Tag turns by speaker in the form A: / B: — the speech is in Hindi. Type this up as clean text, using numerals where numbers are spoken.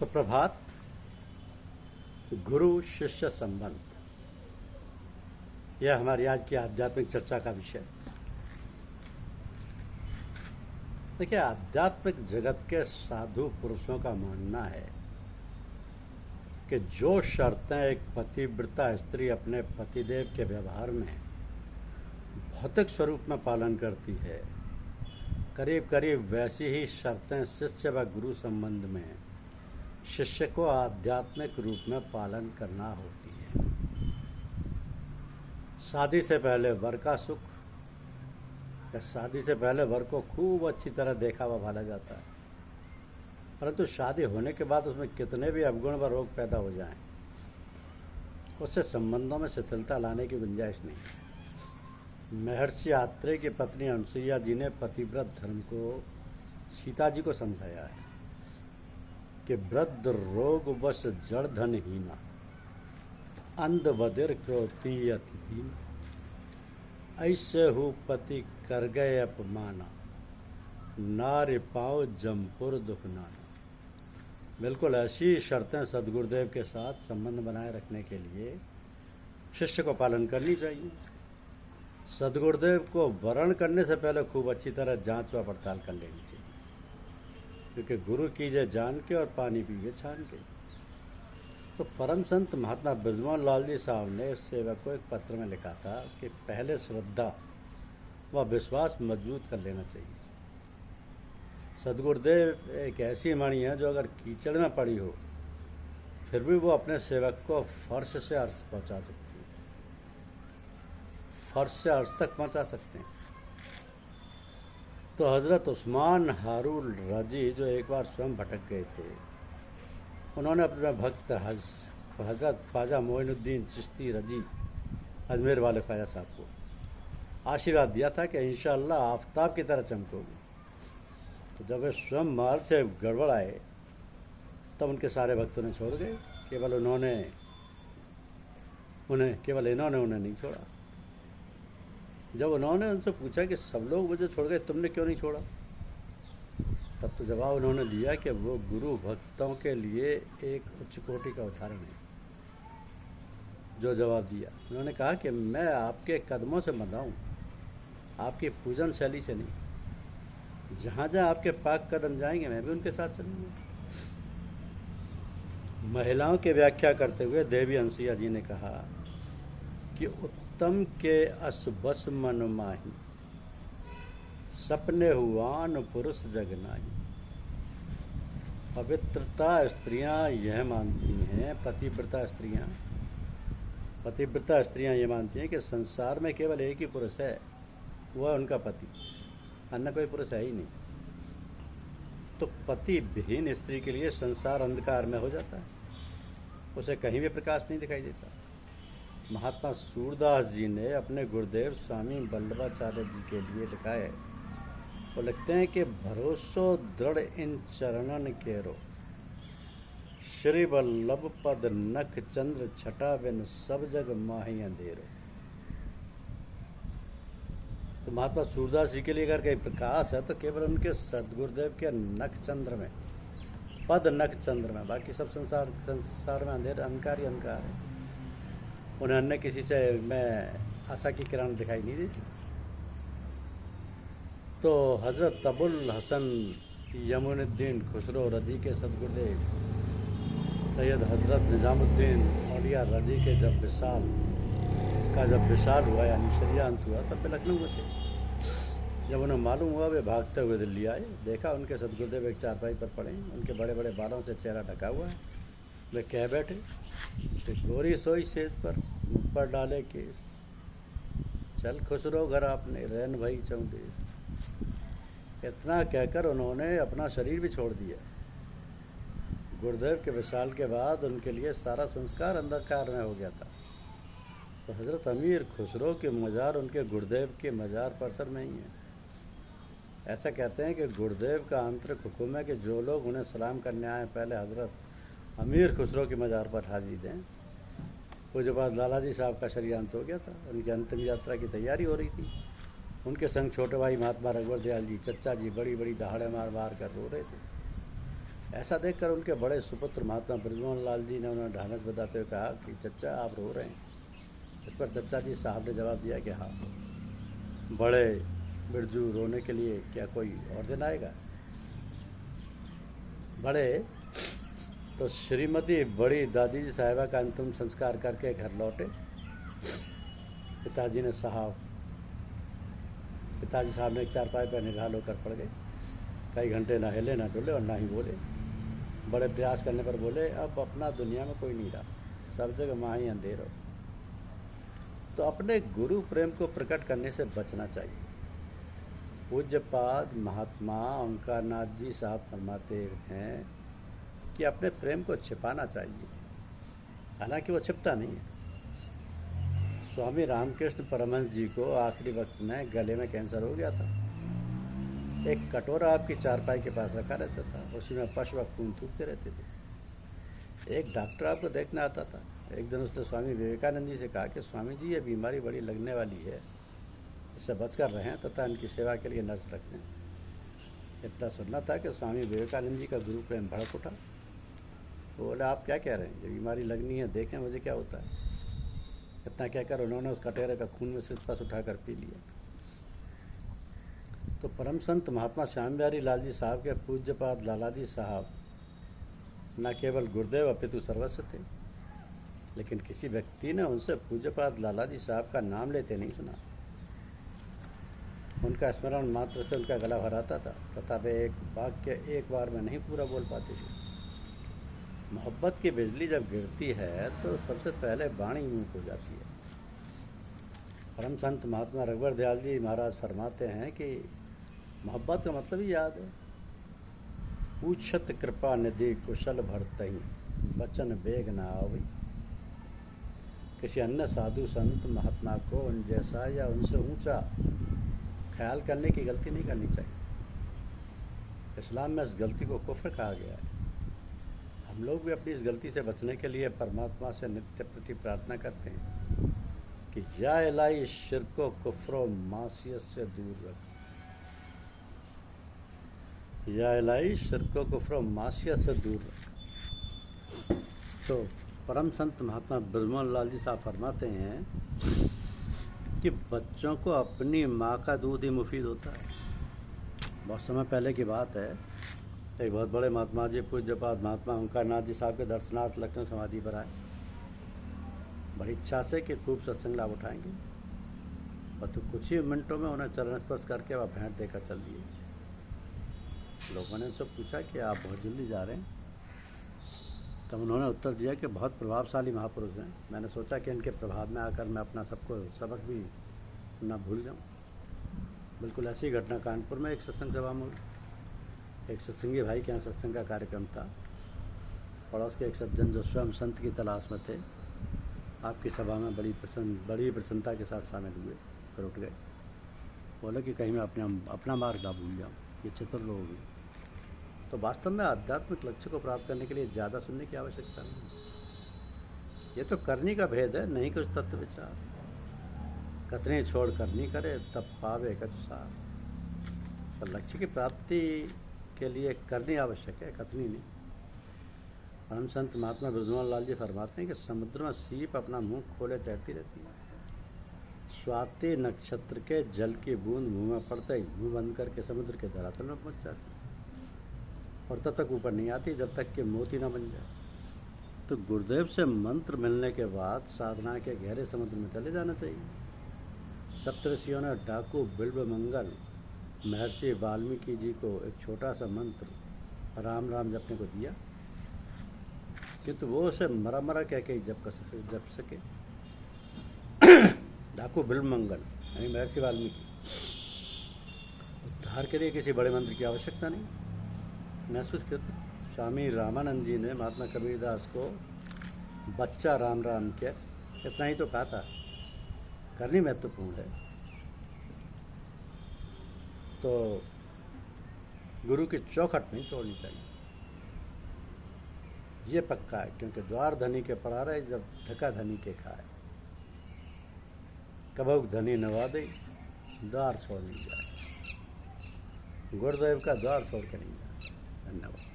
A: सुप्रभात। गुरु शिष्य संबंध, यह हमारी आज की आध्यात्मिक चर्चा का विषय। देखिए, आध्यात्मिक जगत के साधु पुरुषों का मानना है कि जो शर्तें एक पतिव्रता स्त्री अपने पतिदेव के व्यवहार में भौतिक स्वरूप में पालन करती है, करीब करीब वैसी ही शर्तें शिष्य व गुरु संबंध में शिष्य को आध्यात्मिक रूप में पालन करना होती है। शादी से पहले वर का सुख या शादी से पहले वर को खूब अच्छी तरह देखा व भाला जाता है, परंतु शादी होने के बाद उसमें कितने भी अवगुण व रोग पैदा हो जाएं, उससे संबंधों में शिथिलता लाने की गुंजाइश नहीं है। महर्षि आत्रेय की पत्नी अनुसुईया जी ने पतिव्रत धर्म को सीता जी को समझाया है कि वृद्ध रोग वश जड़ धनहीना, अंध बधिर क्रोधी अतिहीन, ऐसे हो पति कर गए अपमाना, नारी पाओ जमपुर दुख नाना। बिल्कुल ऐसी शर्तें सदगुरुदेव के साथ संबंध बनाए रखने के लिए शिष्य को पालन करनी चाहिए। सदगुरुदेव को वरण करने से पहले खूब अच्छी तरह जांच व पड़ताल कर लेनी चाहिए, क्योंकि गुरु कीजिए जान के और पानी पीजिए छान के। तो परम संत महात्मा ब्रजमोहन लाल जी साहब ने इस सेवक को एक पत्र में लिखा था कि पहले श्रद्धा व विश्वास मजबूत कर लेना चाहिए। सदगुरुदेव एक ऐसी मणि है जो अगर कीचड़ में पड़ी हो फिर भी वो अपने सेवक को फर्श से अर्श पहुंचा सकती है, फर्श से अर्श तक पहुंचा सकते हैं। तो हज़रत उस्मान हारून रजी जो एक बार स्वयं भटक गए थे, उन्होंने अपने भक्त हज़रत ख्वाजा मोइनुद्दीन चिश्ती रजी अजमेर वाले ख्वाजा साहब को आशीर्वाद दिया था कि इंशाअल्लाह आफताब की तरह चमकोगे। तो जब वे स्वयं मार्ग से गड़बड़ आए तब उनके सारे भक्तों ने छोड़ गए, केवल इन्होंने उन्हें नहीं छोड़ा। जब उन्होंने उनसे पूछा कि सब लोग मुझे छोड़ गए, तुमने क्यों नहीं छोड़ा, तब तो जवाब उन्होंने दिया कि वो गुरु भक्तों के लिए एक उच्च कोटि का उदाहरण है। जो जवाब दिया, उन्होंने कहा कि मैं आपके कदमों से बंधा हूँ, आपकी पूजन शैली से नहीं। जहाँ जहाँ आपके पाक कदम जाएंगे मैं भी उनके साथ चलूँगा। महिलाओं की व्याख्या करते हुए देवी अनुसुईया जी ने कहा कि उत्तम के असबस मन माही, सपने हुआन पुरुष जग नाही। पवित्रता स्त्रियां यह मानती हैं, पतिव्रता स्त्रियां ये मानती हैं कि संसार में केवल एक ही पुरुष है, वह उनका पति, अन्य कोई पुरुष है ही नहीं। तो पति विहीन स्त्री के लिए संसार अंधकार में हो जाता है, उसे कहीं भी प्रकाश नहीं दिखाई देता। महात्मा सूरदास जी ने अपने गुरुदेव स्वामी वल्लभाचार्य जी के लिए लिखा है, वो लिखते हैं कि भरोसो दृढ़ इन चरणन केरो, श्री वल्लभ पद नख चंद्र छटा बिन सब जग माही अंधेरो। तो महात्मा सूरदास जी के लिए अगर कहीं प्रकाश है तो केवल उनके सदगुरुदेव के नख चंद्र में, पद नख चंद्र में, बाकी सब संसार में अंधेरा, अंधकार ही अंधकार है। उन्हें अन्य किसी से मैं आशा की किरण दिखाई नहीं देती। तो हज़रत अबुल हसन यमुनुद्दीन खुसरो रजी के सदगुरुदेव सैयद हज़रत निज़ामुद्दीन औलिया रजी के जब विशाल हुआ यानी शरियात हुआ, तब वे लखनऊ में थे। जब उन्हें मालूम हुआ, वे भागते हुए दिल्ली आए। देखा उनके सदगुरुदेव एक चारपाई पर पड़े, उनके बड़े बड़े बालों से चेहरा ढका हुआ है। वे कह बैठे कि गोरी सोई सेज पर, मुँह पर डाले केस, चल खुसरो घर आपने रैन भई चौदेश। इतना कहकर उन्होंने अपना शरीर भी छोड़ दिया। गुरुदेव के विशाल के बाद उनके लिए सारा संस्कार अंधकार में हो गया था। तो हज़रत अमीर खुसरो के मज़ार उनके गुरुदेव के मज़ार परिसर में ही है। ऐसा कहते हैं कि गुरुदेव का आंतरिक हुक्म है कि जो लोग उन्हें सलाम करने आए पहले हज़रत अमीर खुसरो की मज़ार पर हाजिरी दें। पूज्य बाद लाला जी साहब का शरीरांत हो गया था, उनकी अंतिम यात्रा की तैयारी हो रही थी। उनके संग छोटे भाई महात्मा रघुवर दयाल जी, चच्चा जी बड़ी बड़ी दहाड़े मार मार कर रो रहे थे। ऐसा देखकर उनके बड़े सुपुत्र महात्मा ब्रजमोहन लाल जी ने उन्हें ढांढस बताते हुए कहा कि चचा आप रो रहे हैं। इस पर चचा जी साहब ने जवाब दिया कि हाँ, बड़े बिरजू रोने के लिए क्या कोई और दिन आएगा। बड़े तो श्रीमती बड़ी दादी जी साहिबा का अंतिम संस्कार करके घर लौटे। पिताजी साहब ने एक चारपाई पर निढाल होकर पड़ गए। कई घंटे ना हिले ना डुले और ना ही बोले। बड़े प्रयास करने पर बोले, अब अपना दुनिया में कोई नहीं रहा, सब जगह माँ ही अंधेर हो। तो अपने गुरु प्रेम को प्रकट करने से बचना चाहिए। पूज्यपाद महात्मा ओंकारनाथ जी साहब फरमाते हैं कि अपने प्रेम को छिपाना चाहिए, हालांकि वो छिपता नहीं है। स्वामी रामकृष्ण परमहंस जी को आखिरी वक्त में गले में कैंसर हो गया था। एक कटोरा आपकी चारपाई के पास रखा रहता था, उसी में पशु व खून थूकते रहते थे। एक डॉक्टर आपको देखने आता था। एक दिन उसने स्वामी विवेकानंद जी से कहा कि स्वामी जी, ये बीमारी बड़ी लगने वाली है, इससे बचकर रहें तथा इनकी सेवा के लिए नर्स रखें। इतना सुनना था कि स्वामी विवेकानंद जी का गुरु प्रेम भड़क उठा। वो बोले, आप क्या कह रहे हैं, ये बीमारी लगनी है, देखें मुझे क्या होता है। इतना कहकर उन्होंने उस कटोरे का खून में से पस उठाकर पी लिया। तो परम संत महात्मा श्याम बिहारी लाल जी साहब के पूज्यपाद लाला जी साहब न केवल गुरुदेव अपितु सर्वस्व थे, लेकिन किसी व्यक्ति ने उनसे पूज्यपाद लाला जी साहब का नाम लेते नहीं सुना। उनका स्मरण मात्र से उनका गला भर आता था, तथा वे एक वाक्य एक बार में नहीं पूरा बोल पाते थे। मोहब्बत की बिजली जब गिरती है तो सबसे पहले वाणी मुँह हो जाती है। परम संत महात्मा रघुवर दयाल जी महाराज फरमाते हैं कि मोहब्बत का मतलब ही याद है। पूछत कृपा निधि कुशल भरतहि, बचन बेग न आवई। किसी अन्य साधु संत महात्मा को उन जैसा या उनसे ऊंचा ख्याल करने की गलती नहीं करनी चाहिए। इस्लाम में इस गलती को कुफ्र कहा गया है। हम लोग भी अपनी इस गलती से बचने के लिए परमात्मा से नित्य प्रति प्रार्थना करते हैं कि या इलाही शिरको कुफ्रो मासियत से दूर रख, या इलाही शिरको कुफ्रो मासियत से दूर रख। तो परम संत महात्मा ब्रजमोहन लाल जी साहब फरमाते हैं कि बच्चों को अपनी माँ का दूध ही मुफीद होता है। बहुत समय पहले की बात है, एक बहुत बड़े महात्मा जी पूज्यपाद महात्मा ओंकारनाथ जी साहब के दर्शनार्थ लखनऊ समाधि पर आए, बड़ी इच्छा से कि खूब सत्संग लाभ उठाएंगे। और तो कुछ ही मिनटों में उन्हें चरण स्पर्श करके वह भेंट देकर चल दिए। लोगों ने उनसे पूछा कि आप बहुत जल्दी जा रहे हैं। तब उन्होंने उत्तर दिया कि बहुत प्रभावशाली महापुरुष हैं, मैंने सोचा कि इनके प्रभाव में आकर मैं अपना सबको सबक भी न भूल जाऊं। बिल्कुल ऐसी घटना कानपुर में एक सत्संग सभा में एक सत्संगी भाई के यहाँ सत्संग का कार्यक्रम था। पड़ोस के एक सज्जन जो स्वयं संत की तलाश में थे, आपकी सभा में बड़ी प्रसन्नता के साथ शामिल हुए, फिर उठ गए। बोले कि कहीं मैं अपना मार्ग ना भूल जाऊँ। ये चतुर लोग हैं। तो वास्तव में आध्यात्मिक लक्ष्य को प्राप्त करने के लिए ज़्यादा सुनने की आवश्यकता नहीं। ये तो करनी का भेद है, नहीं कुछ तत्व विचार। कतने छोड़ करनी करे तब पावे कछुसार। तो लक्ष्य की प्राप्ति के लिए करनी आवश्यक है, कथनी नहीं। परम संत महात्मा ब्रजमोहन लाल जी फरमाते हैं कि समुद्र में सीप अपना मुंह खोले तैरती रहती है। स्वाति नक्षत्र के जल की बूंद मुंह में पड़ते ही मुंह बंद करके समुद्र के धरातल में पहुंच जाती और तब तक ऊपर नहीं आती जब तक कि मोती न बन जाए। तो गुरुदेव से मंत्र मिलने के बाद साधना के गहरे समुद्र में चले जाना चाहिए। सप्तऋषियों ने डाकू बिल्व मंगल महर्षि वाल्मीकि जी को एक छोटा सा मंत्र राम राम जपने को दिया, किंतु वो उसे मरा मरा कह के जप सके। डाकू बिल्व मंगल यानी महर्षि वाल्मीकि। उद्धार के लिए किसी बड़े मंत्र की आवश्यकता नहीं। महसूस करते स्वामी रामानंद जी ने महात्मा कबीरदास को बच्चा राम राम के इतना ही तो कहा था। करनी महत्वपूर्ण है। तो गुरु की चौखट नहीं छोड़नी चाहिए, ये पक्का है। क्योंकि द्वार धनी के पड़ा रहे जब धक्का धनी के खाए। कबहुक धनी नवा दे द्वार छोड़ नहीं जाए। गुरुदेव का द्वार छोड़ कर नहीं जाए। धन्यवाद।